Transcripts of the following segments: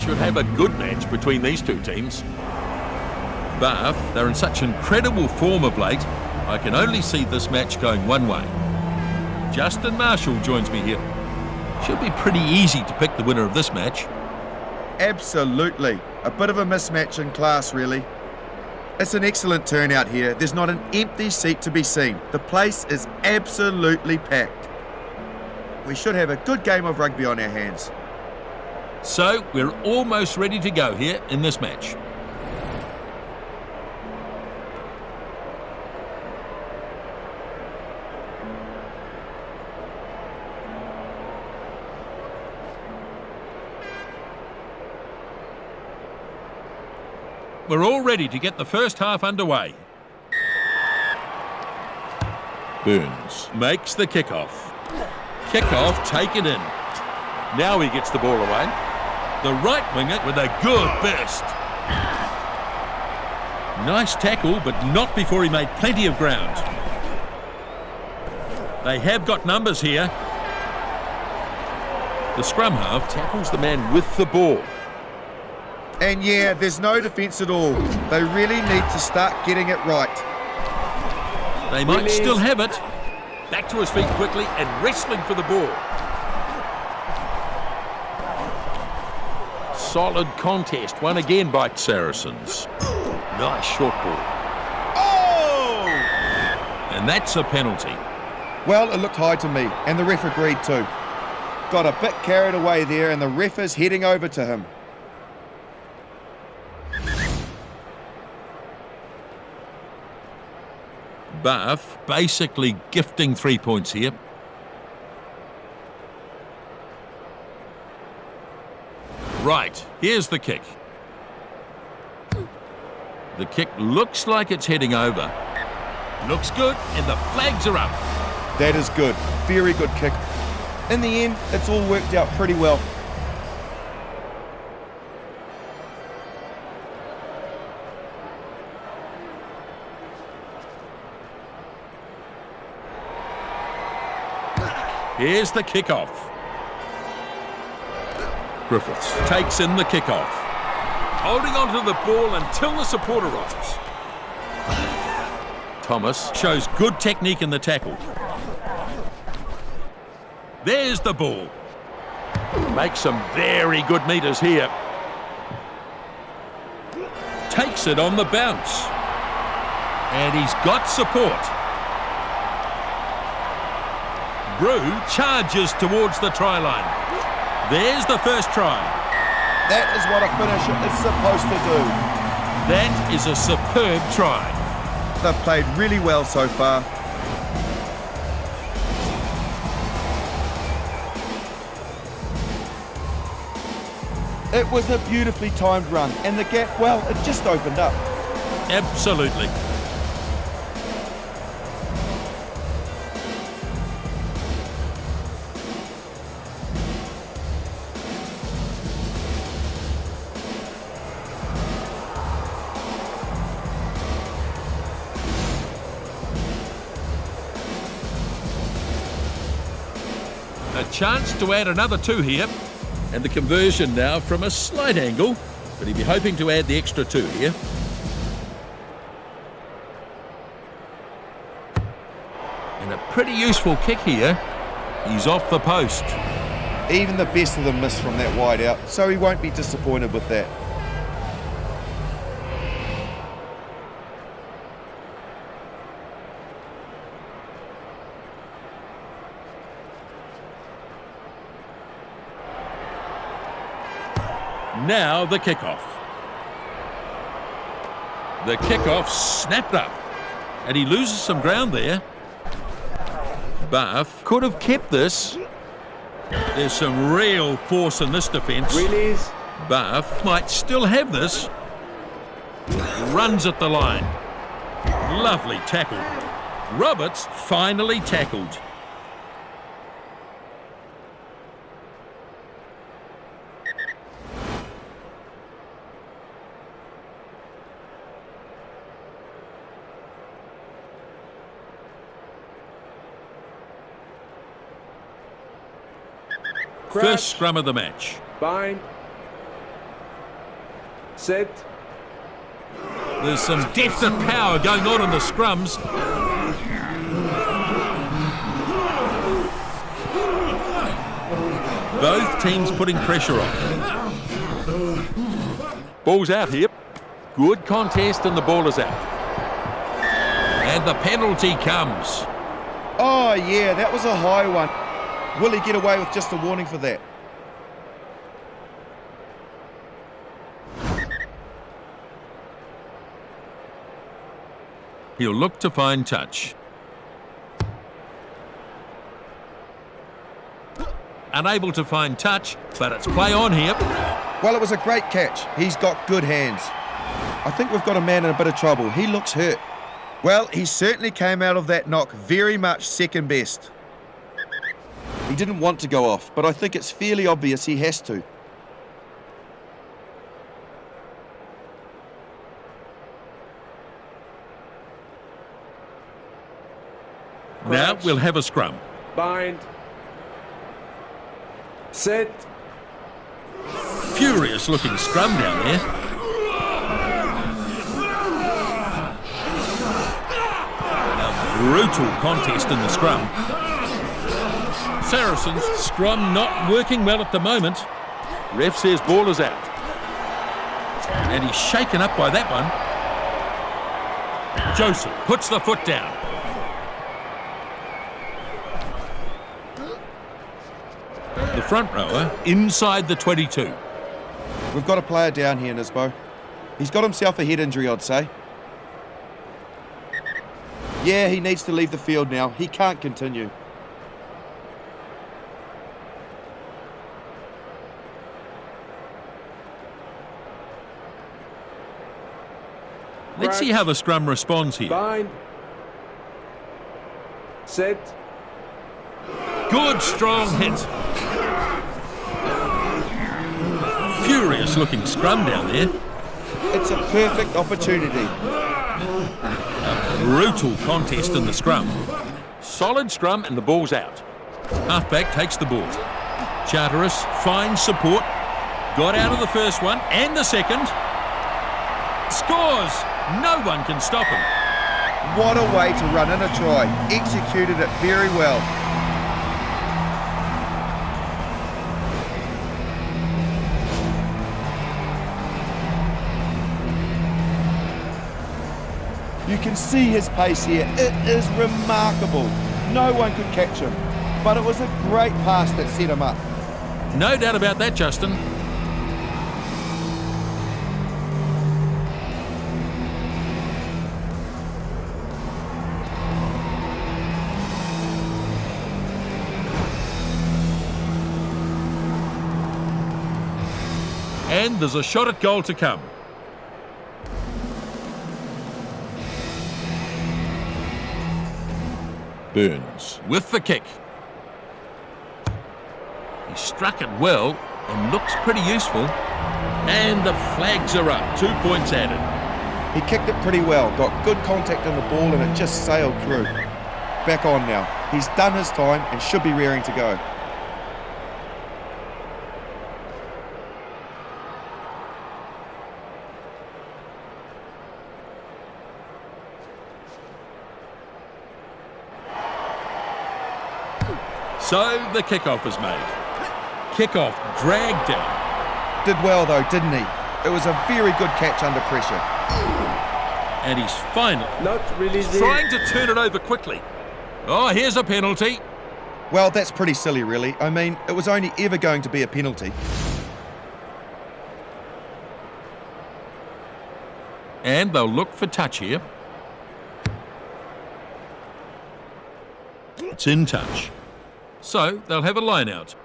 should have a good match between these two teams. Bath, they're in such incredible form of late, I can only see this match going one way. Justin Marshall joins me here. Should be pretty easy to pick the winner of this match. Absolutely. A bit of a mismatch in class, really. It's an excellent turnout here. There's not an empty seat to be seen. The place is absolutely packed. We should have a good game of rugby on our hands. So, we're almost ready to go here in this match. We're all ready to get the first half underway. Burns makes the kick-off. Kick-off taken in. Now he gets the ball away. The right winger with a good burst. Nice tackle, but not before he made plenty of ground. They have got numbers here. The scrum half tackles the man with the ball. And yeah, there's no defence at all. They really need to start getting it right. They might still have it. Back to his feet quickly and wrestling for the ball. Solid contest, won again by Saracens. Nice short ball. Oh! And that's a penalty. Well, it looked high to me, and the ref agreed too. Got a bit carried away there, and the ref is heading over to him. Bath basically gifting 3 points here. Right, here's the kick. The kick looks like it's heading over. Looks good, and the flags are up. That is good. Very good kick. In the end, it's all worked out pretty well. Here's the kickoff. Griffiths takes in the kickoff. Holding onto the ball until the support arrives. Thomas shows good technique in the tackle. There's the ball. Makes some very good meters here. Takes it on the bounce. And he's got support. Brew charges towards the try line. There's the first try. That is what a finisher is supposed to do. That is a superb try. They've played really well so far. It was a beautifully timed run, and the gap, well, it just opened up. Absolutely. A chance to add another 2 here. And the conversion now from a slight angle, but he'll be hoping to add the extra 2 here. And a pretty useful kick here. He's off the post. Even the best of them missed from that wide out, so he won't be disappointed with that. Now the kickoff. The kickoff snapped up, and he loses some ground there. Bath could have kept this. There's some real force in this defence. Release. Bath might still have this. Runs at the line. Lovely tackle. Roberts finally tackled. First scrum of the match. Bind. Set. There's some depth and power going on in the scrums. Both teams putting pressure on. Ball's out here. Good contest and the ball is out. And the penalty comes. Oh, yeah, that was a high one. Will he get away with just a warning for that? He'll look to find touch. Unable to find touch, but it's play on here. Well, it was a great catch. He's got good hands. I think we've got a man in a bit of trouble. He looks hurt. Well, he certainly came out of that knock very much second best. He didn't want to go off, but I think it's fairly obvious he has to. Now we'll have a scrum. Bind. Set. Furious looking scrum down there. A brutal contest in the scrum. Saracens scrum not working well at the moment. Ref says ball is out. And he's shaken up by that one. Joseph puts the foot down. The front rower inside the 22. We've got a player down here, Nisbo. He's got himself a head injury, I'd say. Yeah, he needs to leave the field now. He can't continue. Let's see how the scrum responds here. Bind. Set. Good strong hit. Furious looking scrum down there. It's a perfect opportunity. A brutal contest in the scrum. Solid scrum and the ball's out. Halfback takes the ball. Charteris finds support. Got out of the first one and the second. Scores! No one can stop him. What a way to run in a try. Executed it very well. You can see his pace here. It is remarkable. No one could catch him. But it was a great pass that set him up. No doubt about that, Justin. And there's a shot at goal to come. Burns with the kick. He struck it well and looks pretty useful. And the flags are up. 2 points added. He kicked it pretty well, got good contact on the ball and it just sailed through. Back on now. He's done his time and should be raring to go. So the kickoff is made. Kickoff dragged down. Did well though, didn't he? It was a very good catch under pressure. And he's finally Not releasing. trying to turn it over quickly. Oh, here's a penalty. Well, that's pretty silly really. I mean, it was only ever going to be a penalty. And they'll look for touch here. It's in touch. So they'll have a line out.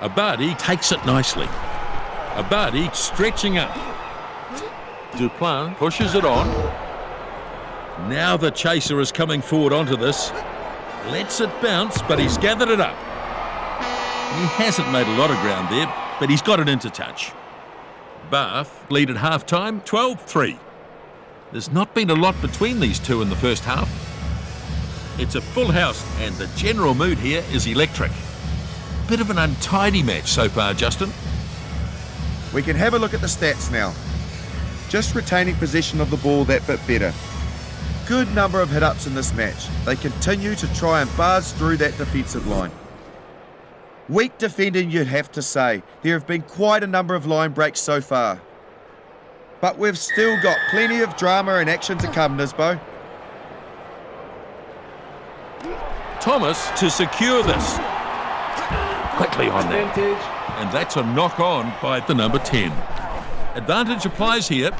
Abadi takes it nicely. Abadi stretching up. Duplan pushes it on. Now the chaser is coming forward onto this. Lets it bounce, but he's gathered it up. He hasn't made a lot of ground there, but he's got it into touch. Bath lead at half-time, 12-3. There's not been a lot between these two in the first half. It's a full house and the general mood here is electric. Bit of an untidy match so far, Justin. We can have a look at the stats now. Just retaining possession of the ball that bit better. Good number of hit-ups in this match. They continue to try and barge through that defensive line. Weak defending, you'd have to say. There have been quite a number of line breaks so far. But we've still got plenty of drama and action to come, Nisbo. Thomas to secure this. Quickly on that. And that's a knock-on by the number 10. Advantage applies here.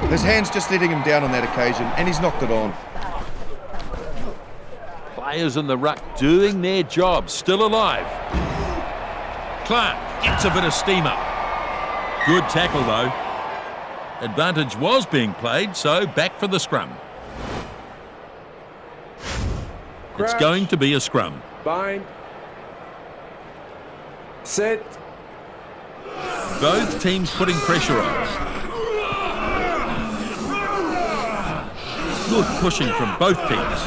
His hand's just letting him down on that occasion, and he's knocked it on. Players in the ruck doing their job, still alive. Clark gets a bit of steam up. Good tackle though. Advantage was being played, so back for the scrum. It's going to be a scrum. Bind. Set. Both teams putting pressure on. Good pushing from both teams.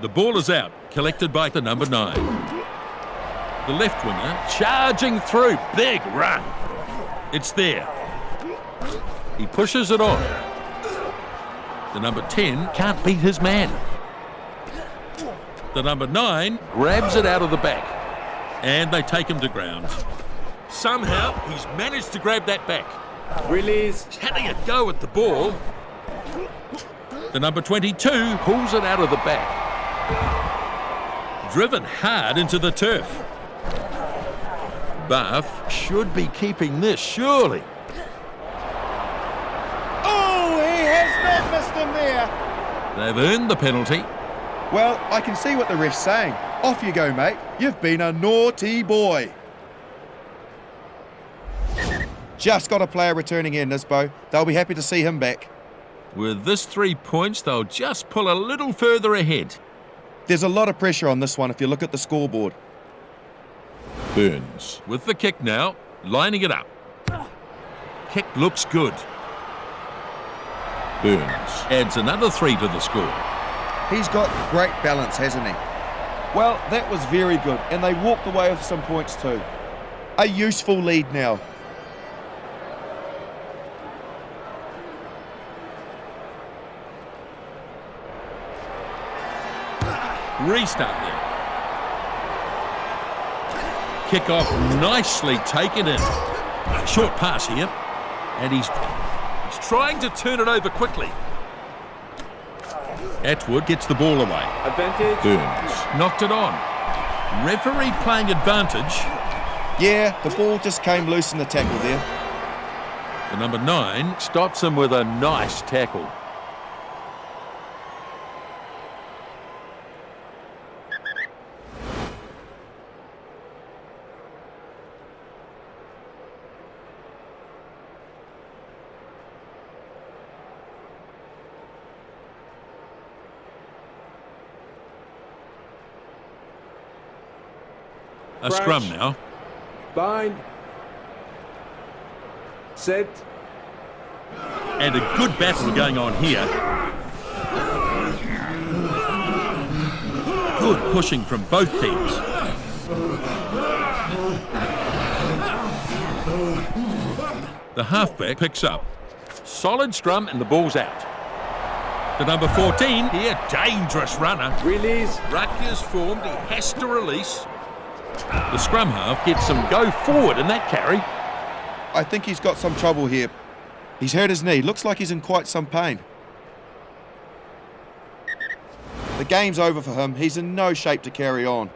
The ball is out, collected by the number 9. The left winger charging through, big run. It's there. He pushes it on. The number 10 can't beat his man. The number 9 grabs it out of the back. And they take him to ground. Somehow, he's managed to grab that back. Release. He's having a go at the ball. The number 22 pulls it out of the back. Driven hard into the turf. Bath should be keeping this, surely. Oh, he has not missed him there. They've earned the penalty. Well, I can see what the ref's saying. Off you go, mate. You've been a naughty boy. Just got a player returning in, Nisbo. They'll be happy to see him back. With this 3 points, they'll just pull a little further ahead. There's a lot of pressure on this one if you look at the scoreboard. Burns with the kick now, lining it up. Kick looks good. Burns adds another 3 to the score. He's got great balance, hasn't he? Well, that was very good, and they walked away with some points too. A useful lead now. Restart there. Kick off nicely taken in. Short pass here. And he's trying to turn it over quickly. Atwood gets the ball away. Advantage. Burns knocked it on. Referee playing advantage. Yeah, the ball just came loose in the tackle there. The number 9 stops him with a nice tackle. A scrum now. Bind. Set. And a good battle going on here. Good pushing from both teams. The halfback picks up. Solid scrum and the ball's out. The number 14 here, dangerous runner. Release. Ruck is formed, he has to release. The scrum half gets some go forward in that carry. I think he's got some trouble here. He's hurt his knee. Looks like he's in quite some pain. The game's over for him. He's in no shape to carry on.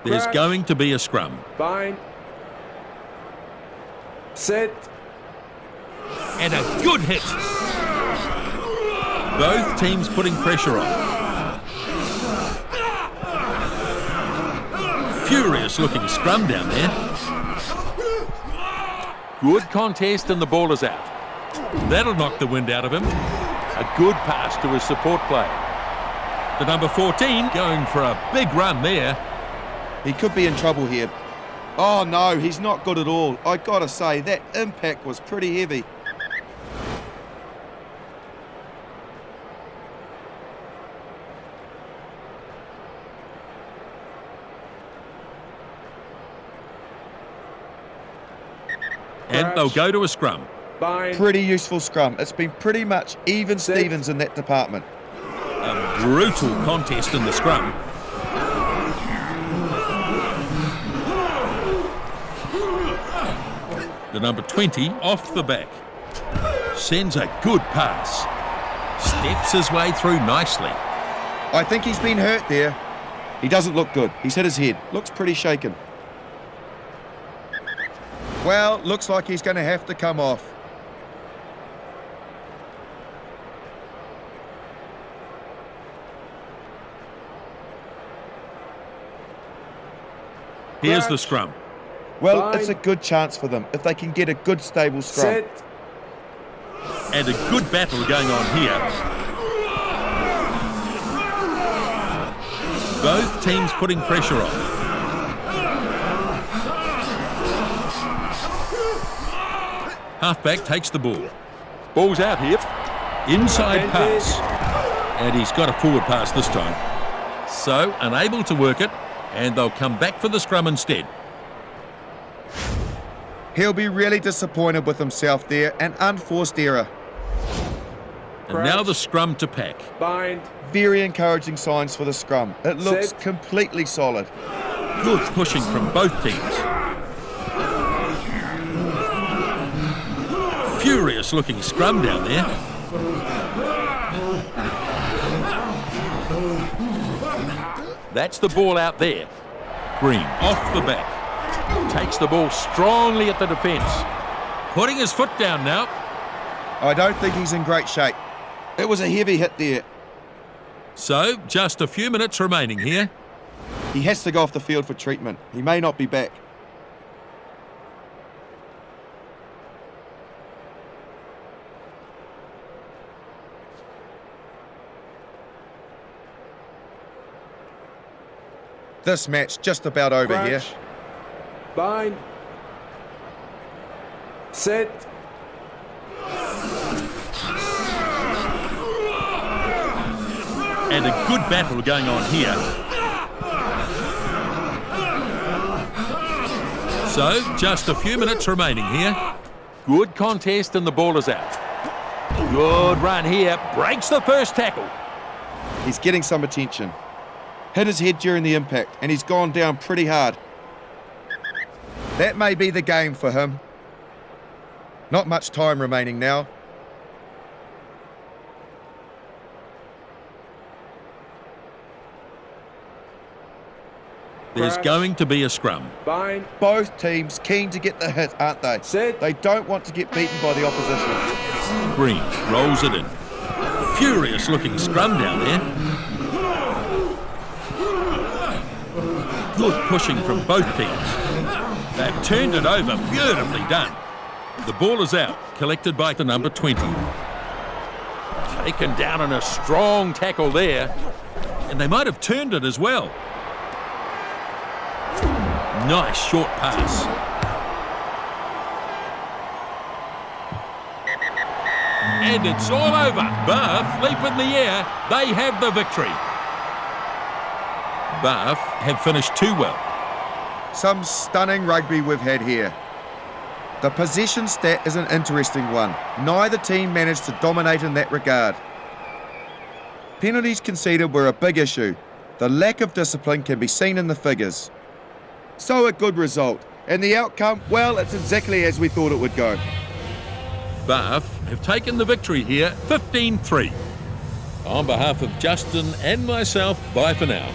There's going to be a scrum. Bind. Set. And a good hit. Both teams putting pressure on. Furious looking scrum down there. Good contest and the ball is out. That'll knock the wind out of him. A good pass to his support player. The number 14 going for a big run there. He could be in trouble here. Oh no, he's not good at all. I gotta say, that impact was pretty heavy. And they'll go to a scrum. Bind. Pretty useful scrum. It's been pretty much even Set. Stevens in that department. A brutal contest in the scrum. The number 20 off the back. Sends a good pass. Steps his way through nicely. I think he's been hurt there. He doesn't look good. He's hit his head. Looks pretty shaken. Well, looks like he's going to have to come off. Here's Crouch. the scrum. Well, Bind. it's a good chance for them if they can get a good stable scrum. Set. And a good battle going on here. Both teams putting pressure on. Halfback takes the ball. Ball's out here. Inside pass. And he's got a forward pass this time. So, unable to work it, and they'll come back for the scrum instead. He'll be really disappointed with himself there. An unforced error. And now the scrum to pack. Bind. Very encouraging signs for the scrum. It looks Set. completely solid. Good pushing from both teams. Furious looking scrum down there. That's the ball out there. Green off the back. Takes the ball strongly at the defence. Putting his foot down now. I don't think he's in great shape. It was a heavy hit there. So, just a few minutes remaining here. He has to go off the field for treatment. He may not be back. This match just about over here. Crouch. Bind. Set. And a good battle going on here. So, just a few minutes remaining here. Good contest and the ball is out. Good run here. Breaks the first tackle. He's getting some attention. Hit his head during the impact, and he's gone down pretty hard. That may be the game for him. Not much time remaining now. There's Crouch. going to be a scrum. Bind. Both teams keen to get the hit, aren't they? Set. They don't want to get beaten by the opposition. Green rolls it in. Furious looking scrum down there. Good pushing from both teams. They've turned it over. Beautifully done. The ball is out. Collected by the number 20. Taken down in a strong tackle there. And they might have turned it as well. Nice short pass. And it's all over. Bath leap in the air. They have the victory. Bath have finished too well. Some stunning rugby we've had here. The possession stat is an interesting one. Neither team managed to dominate in that regard. Penalties conceded were a big issue. The lack of discipline can be seen in the figures. So a good result. And the outcome, well, it's exactly as we thought it would go. Bath have taken the victory here, 15-3. On behalf of Justin and myself, bye for now.